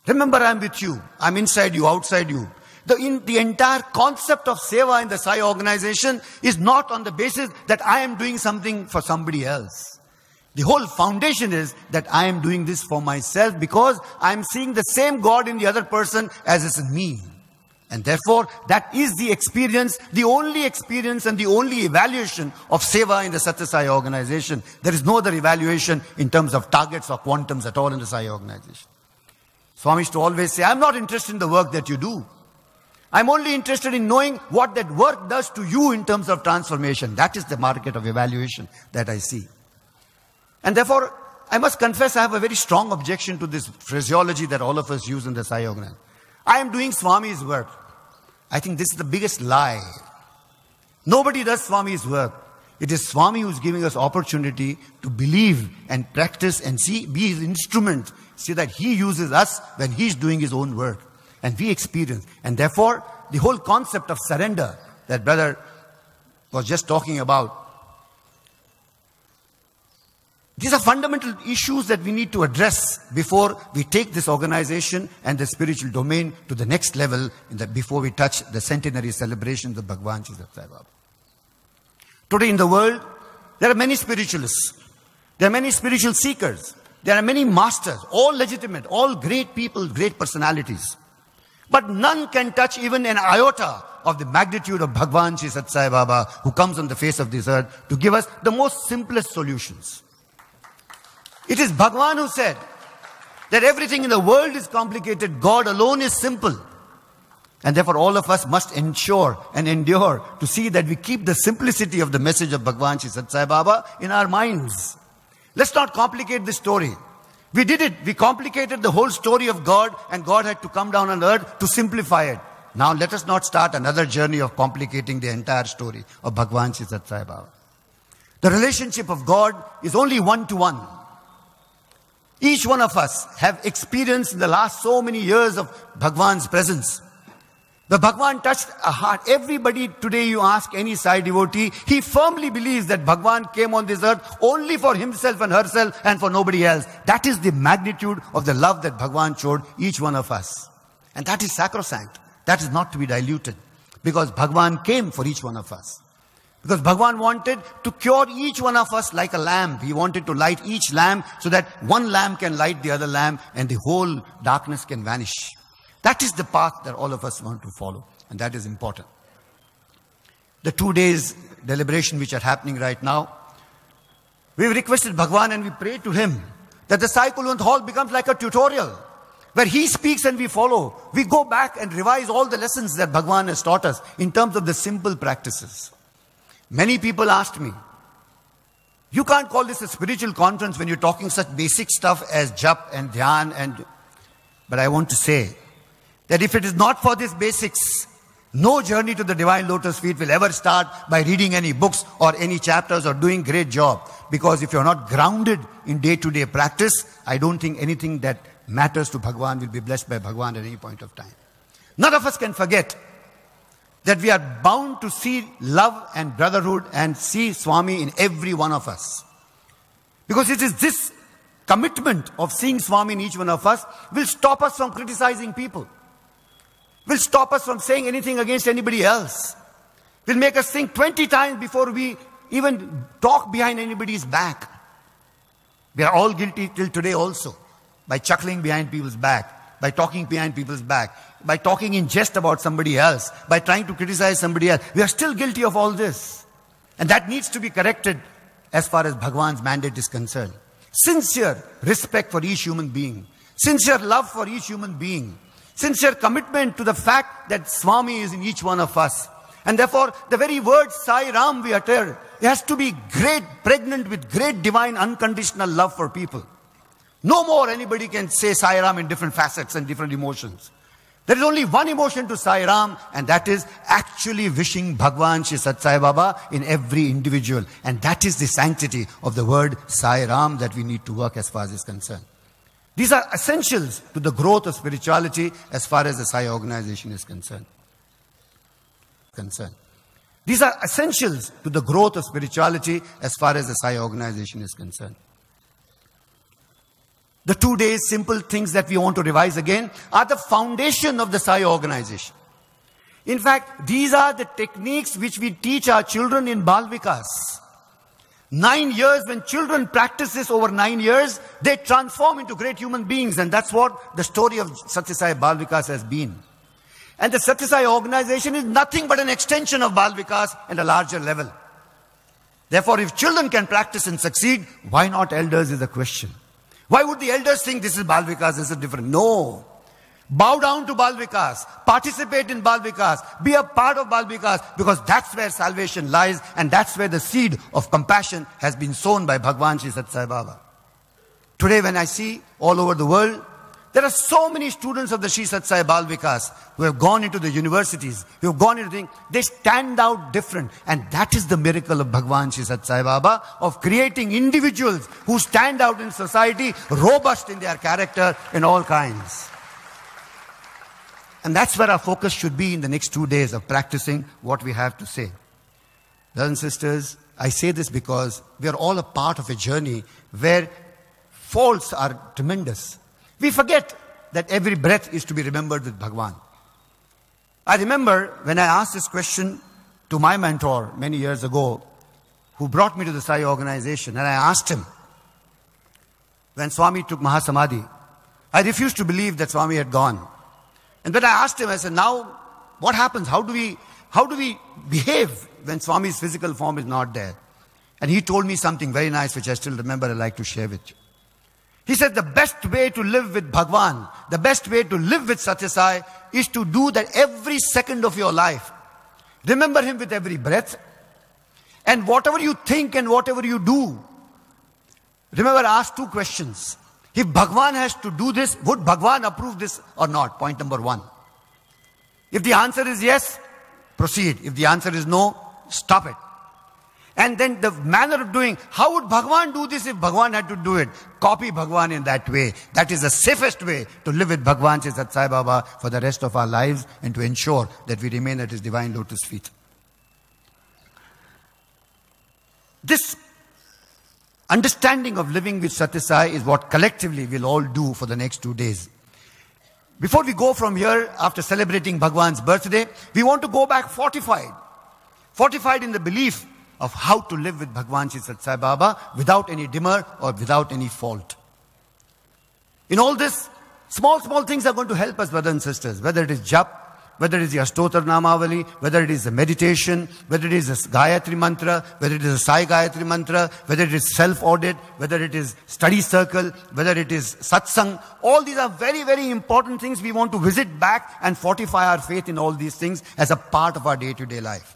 Remember, I'm with you. I'm inside you, outside you. The entire concept of seva in the Sai organization is not on the basis that I am doing something for somebody else. The whole foundation is that I am doing this for myself because I am seeing the same God in the other person as is in me. And therefore, that is the experience, the only experience and the only evaluation of seva in the Satya Sai organization. There is no other evaluation in terms of targets or quantums at all in the Sai organization. Swami used to always say, I'm not interested in the work that you do. I'm only interested in knowing what that work does to you in terms of transformation. That is the market of evaluation that I see. And therefore, I must confess I have a very strong objection to this phraseology that all of us use in the Sai organization. I am doing Swami's work. I think this is the biggest lie. Nobody does Swami's work. It is Swami who is giving us opportunity to believe and practice and be his instrument, so that he uses us when he is doing his own work. And we experience. And therefore, the whole concept of surrender that brother was just talking about, these are fundamental issues that we need to address before we take this organization and the spiritual domain to the next level before we touch the centenary celebrations of Bhagwan Sri Sathya Sai Baba. Today in the world, there are many spiritualists. There are many spiritual seekers. There are many masters, all legitimate, all great people, great personalities. But none can touch even an iota of the magnitude of Bhagwan Sri Sathya Sai Baba, who comes on the face of this earth to give us the most simplest solutions. It is Bhagwan who said that everything in the world is complicated. God alone is simple. And therefore all of us must ensure and endure to see that we keep the simplicity of the message of Bhagwan Sri Sathya Sai Baba in our minds. Let's not complicate the story. We did it. We complicated the whole story of God, and God had to come down on earth to simplify it. Now let us not start another journey of complicating the entire story of Bhagwan Sri Sathya Sai Baba. The relationship of God is only one-to-one. Each one of us have experienced in the last so many years of Bhagwan's presence. The Bhagwan touched a heart. Everybody today, you ask any Sai devotee, he firmly believes that Bhagwan came on this earth only for himself and herself and for nobody else. That is the magnitude of the love that Bhagwan showed each one of us. And that is sacrosanct. That is not to be diluted. Because Bhagwan came for each one of us. Because Bhagwan wanted to cure each one of us like a lamp. He wanted to light each lamp so that one lamp can light the other lamp and the whole darkness can vanish. That is the path that all of us want to follow. And that is important. The 2 days deliberation which are happening right now, we've requested Bhagwan and we pray to him that the Sai Kulwant Hall becomes like a tutorial where he speaks and we follow. We go back and revise all the lessons that Bhagwan has taught us in terms of the simple practices. Many people asked me, you can't call this a spiritual conference when you're talking such basic stuff as jap and dhyan. But I want to say that if it is not for these basics, no journey to the divine lotus feet will ever start by reading any books or any chapters or doing great job. Because if you're not grounded in day-to-day practice, I don't think anything that matters to Bhagwan will be blessed by Bhagwan at any point of time. None of us can forget that we are bound to see love and brotherhood and see Swami in every one of us. Because it is this commitment of seeing Swami in each one of us will stop us from criticizing people. Will stop us from saying anything against anybody else. Will make us think 20 times before we even talk behind anybody's back. We are all guilty till today also by chuckling behind people's back, by talking behind people's back, by talking in jest about somebody else, by trying to criticize somebody else. We are still guilty of all this. And that needs to be corrected as far as Bhagwan's mandate is concerned. Sincere respect for each human being. Sincere love for each human being. Sincere commitment to the fact that Swami is in each one of us. And therefore, the very word Sai Ram we utter, it has to be great, pregnant with great divine unconditional love for people. No more anybody can say Sai Ram in different facets and different emotions. There is only one emotion to Sai Ram, and that is actually wishing Bhagwan Sri Sathya Sai Baba in every individual. And that is the sanctity of the word Sai Ram that we need to work as far as is concerned. These are essentials to the growth of spirituality as far as the Sai organization is concerned. These are essentials to the growth of spirituality as far as the Sai organization is concerned. The 2 days simple things that we want to revise again are the foundation of the Sai organization. In fact, these are the techniques which we teach our children in Bal Vikas. 9 years, when children practice this over 9 years, they transform into great human beings. And that's what the story of Satya Sai Bal Vikas has been. And the Satya Sai organization is nothing but an extension of Bal Vikas at a larger level. Therefore, if children can practice and succeed, why not elders is the question. Why would the elders think this is Bal Vikas, this is different? No. Bow down to Bal Vikas. Participate in Bal Vikas. Be a part of Bal Vikas, because that's where salvation lies, and that's where the seed of compassion has been sown by Bhagwan Shri Sathya Sai Baba. Today when I see all over the world, there are so many students of the Shri Sathya Sai Bal Vikas who have gone into the universities, who have gone into things. They stand out different. And that is the miracle of Bhagwan Shri Sathya Sai Baba, of creating individuals who stand out in society, robust in their character in all kinds. And that's where our focus should be in the next 2 days of practicing what we have to say. Brothers and sisters, I say this because we are all a part of a journey where faults are tremendous. We forget that every breath is to be remembered with Bhagwan. I remember when I asked this question to my mentor many years ago, who brought me to the Sai organization, and I asked him, when Swami took Mahasamadhi, I refused to believe that Swami had gone. And when I asked him, I said, now what happens? How do we behave when Swami's physical form is not there? And he told me something very nice, which I still remember, I'd like to share with you. He said, the best way to live with Bhagwan, the best way to live with Satya Sai is to do that every second of your life. Remember him with every breath. And whatever you think and whatever you do, remember, ask 2 questions. If Bhagwan has to do this, would Bhagwan approve this or not? Point number 1. If the answer is yes, proceed. If the answer is no, stop it. And then the manner of doing, how would Bhagwan do this if Bhagwan had to do it? Copy Bhagwan in that way. That is the safest way to live with Bhagwan Shri Sathya Sai Baba for the rest of our lives, and to ensure that we remain at his divine lotus feet. This understanding of living with Satya Sai is what collectively we'll all do for the next 2 days. Before we go from here, after celebrating Bhagwan's birthday, we want to go back fortified. Fortified in the belief of how to live with Bhagwan Shri Sathya Sai Baba without any dimmer or without any fault. In all this, small things are going to help us, brothers and sisters. Whether it is jap, whether it is the Astotra Namavali, whether it is the meditation, whether it is the Gayatri Mantra, whether it is the Sai Gayatri Mantra, whether it is self-audit, whether it is study circle, whether it is satsang. All these are very, very important things. We want to visit back and fortify our faith in all these things as a part of our day-to-day life.